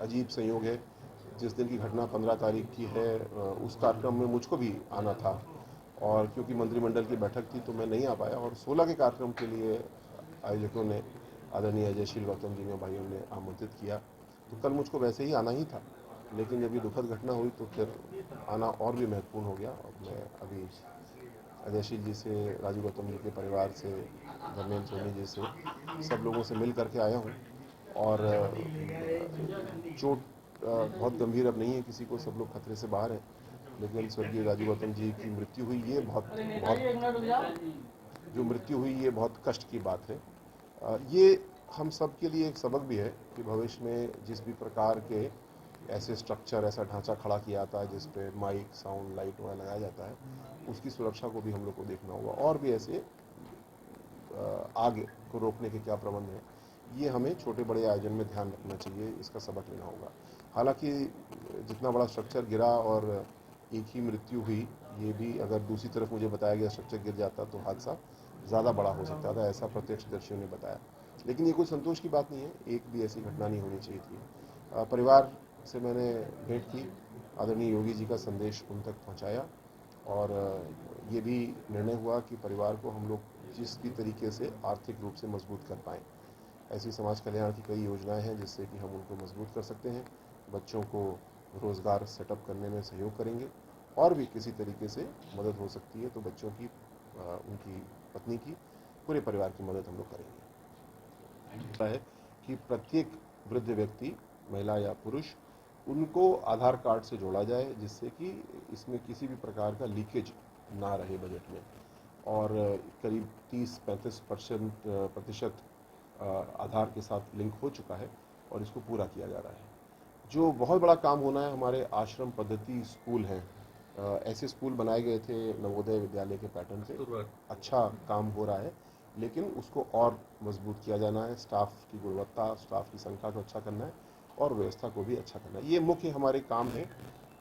अजीब संयोग है, जिस दिन की घटना 15 तारीख की है उस कार्यक्रम में मुझको भी आना था, और क्योंकि मंत्रिमंडल की बैठक थी तो मैं नहीं आ पाया, और 16 के कार्यक्रम के लिए आयोजकों ने, आदरणीय अजयशील गौतम जी ने, भाइयों ने आमंत्रित किया। तो कल मुझको वैसे ही आना ही था, लेकिन जब ये दुखद घटना हुई तो फिर आना और भी महत्वपूर्ण हो गया। और मैं अभी अजयशील जी से, राजू गौतम जी के परिवार से, धर्मेंद्र सोनी जी से, सब लोगों से मिल करके आया हूँ। और चोट बहुत गंभीर अब नहीं है किसी को, सब लोग खतरे से बाहर हैं, लेकिन स्वर्गीय राजू गौतम जी की मृत्यु हुई, ये बहुत बहुत जो मृत्यु हुई ये बहुत कष्ट की बात है। ये हम सब के लिए एक सबक भी है कि भविष्य में जिस भी प्रकार के ऐसे स्ट्रक्चर, ऐसा ढांचा खड़ा किया जाता है जिस पे माइक, साउंड, लाइट वगैरह लगाया जाता है, उसकी सुरक्षा को भी हम लोग को देखना होगा, और भी ऐसे आग को रोकने के क्या प्रबंध हैं, ये हमें छोटे बड़े आयोजन में ध्यान रखना चाहिए, इसका सबक लेना होगा। हालांकि जितना बड़ा स्ट्रक्चर गिरा और एक ही मृत्यु हुई, ये भी अगर दूसरी तरफ मुझे बताया गया स्ट्रक्चर गिर जाता तो हादसा ज़्यादा बड़ा हो सकता था, ऐसा प्रत्यक्षदर्शियों ने बताया। लेकिन ये कोई संतोष की बात नहीं है, एक भी ऐसी घटना नहीं होनी चाहिए थी। परिवार से मैंने भेंट की, आदरणीय योगी जी का संदेश उन तक पहुँचाया, और ये भी निर्णय हुआ कि परिवार को हम लोग जिस भी तरीके से आर्थिक रूप से मजबूत कर पाएँ, ऐसी समाज कल्याण की कई योजनाएं हैं जिससे कि हम उनको मजबूत कर सकते हैं। बच्चों को रोज़गार सेटअप करने में सहयोग करेंगे, और भी किसी तरीके से मदद हो सकती है तो बच्चों की, उनकी पत्नी की, पूरे परिवार की मदद हम लोग करेंगे। है कि प्रत्येक वृद्ध व्यक्ति, महिला या पुरुष, उनको आधार कार्ड से जोड़ा जाए, जिससे कि इसमें किसी भी प्रकार का लीकेज ना रहे बजट में। और करीब 30-35% प्रतिशत आधार के साथ लिंक हो चुका है, और इसको पूरा किया जा रहा है। जो बहुत बड़ा काम होना है, हमारे आश्रम पद्धति स्कूल हैं, ऐसे स्कूल बनाए गए थे नवोदय विद्यालय के पैटर्न पे, अच्छा काम हो रहा है, लेकिन उसको और मजबूत किया जाना है। स्टाफ की गुणवत्ता, स्टाफ की संख्या को अच्छा करना है, और व्यवस्था को भी अच्छा करना है, ये मुख्य हमारे काम है।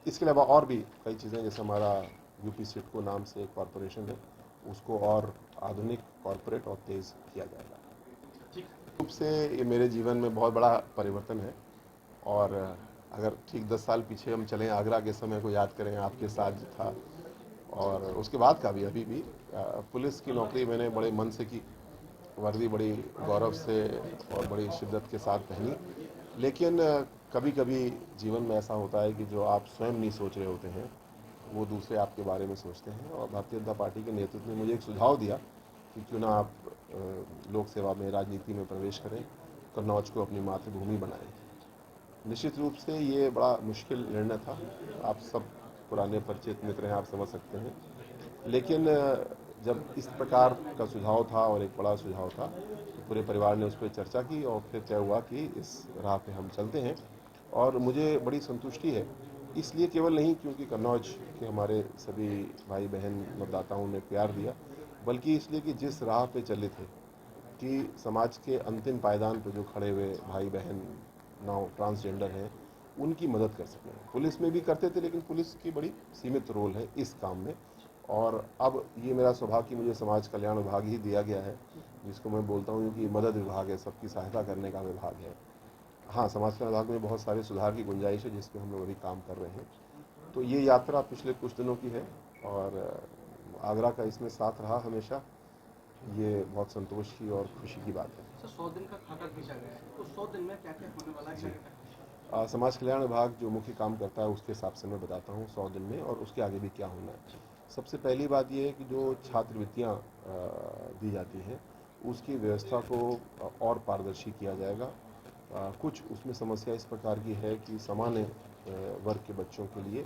इसके अलावा और भी कई चीज़ें, जैसे हमारा यूपी सिडको नाम से एक कॉरपोरेशन है, उसको और आधुनिक, कॉरपोरेट और तेज़ किया जाएगा। रूप से ये मेरे जीवन में बहुत बड़ा परिवर्तन है। और अगर ठीक 10 साल पीछे हम चलें, आगरा के समय को याद करें, आपके साथ जो था, और उसके बाद का भी, अभी भी पुलिस की नौकरी मैंने बड़े मन से की, वर्दी बड़ी गौरव से और बड़ी शिद्दत के साथ पहनी। लेकिन कभी कभी जीवन में ऐसा होता है कि जो आप स्वयं नहीं सोच रहे होते हैं, वो दूसरे आपके बारे में सोचते हैं। और भारतीय जनता पार्टी के नेतृत्व ने मुझे एक सुझाव दिया कि क्यों ना आप लोक सेवा में, राजनीति में प्रवेश करें, कन्नौज को अपनी मातृभूमि बनाएं। निश्चित रूप से ये बड़ा मुश्किल निर्णय था, आप सब पुराने परिचित मित्र हैं, आप समझ सकते हैं। लेकिन जब इस प्रकार का सुझाव था, और एक बड़ा सुझाव था, तो पूरे परिवार ने उस पर चर्चा की, और फिर तय हुआ कि इस राह पे हम चलते हैं। और मुझे बड़ी संतुष्टि है, इसलिए केवल नहीं क्योंकि कन्नौज के हमारे सभी भाई बहन मतदाताओं ने प्यार दिया, बल्कि इसलिए कि जिस राह पे चले थे, कि समाज के अंतिम पायदान पर जो खड़े हुए भाई बहन नाउ ट्रांसजेंडर हैं, उनकी मदद कर सकें। पुलिस में भी करते थे, लेकिन पुलिस की बड़ी सीमित रोल है इस काम में। और अब ये मेरा सौभाग्य कि मुझे समाज कल्याण विभाग ही दिया गया है, जिसको मैं बोलता हूँ कि मदद विभाग है, सबकी सहायता करने का विभाग है। हाँ, समाज कल्याण विभाग में बहुत सारे सुधार की गुंजाइश है, जिस पर हम लोग अभी काम कर रहे हैं। तो ये यात्रा पिछले कुछ दिनों की है, और आगरा का इसमें साथ रहा हमेशा, ये बहुत संतोष की और खुशी की बात है। सर, 100 दिन का खाता खींचा गया है, तो 100 दिन में क्या क्या होने वाला है? समाज कल्याण विभाग जो मुख्य काम करता है उसके हिसाब से मैं बताता हूँ 100 दिन में, और उसके आगे भी क्या होना है। सबसे पहली बात यह है कि जो छात्रवृत्तियाँ दी जाती हैं, उसकी व्यवस्था को और पारदर्शी किया जाएगा। कुछ उसमें समस्या इस प्रकार की है कि सामान्य वर्ग के बच्चों के लिए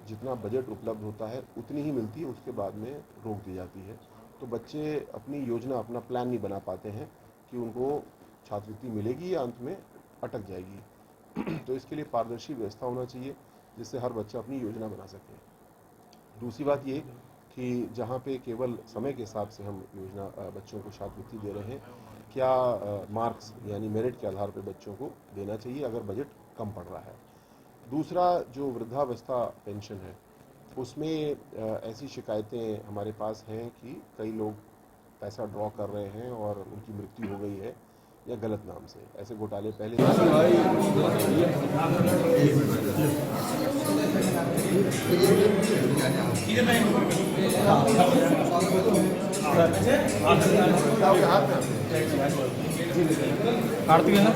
जितना बजट उपलब्ध होता है उतनी ही मिलती है, उसके बाद में रोक दी जाती है। तो बच्चे अपनी योजना, अपना प्लान नहीं बना पाते हैं कि उनको छात्रवृत्ति मिलेगी या अंत में अटक जाएगी। तो इसके लिए पारदर्शी व्यवस्था होना चाहिए, जिससे हर बच्चा अपनी योजना बना सके। दूसरी बात ये कि जहाँ पे केवल समय के हिसाब से हम योजना बच्चों को छात्रवृत्ति दे रहे हैं, क्या मार्क्स यानी मेरिट के आधार पर बच्चों को देना चाहिए अगर बजट कम पड़ रहा है। दूसरा, जो वृद्धावस्था पेंशन है, उसमें ऐसी शिकायतें हमारे पास हैं कि कई लोग पैसा ड्रॉ कर रहे हैं और उनकी मृत्यु हो गई है, या गलत नाम से। ऐसे घोटाले पहले कार्तिक है ना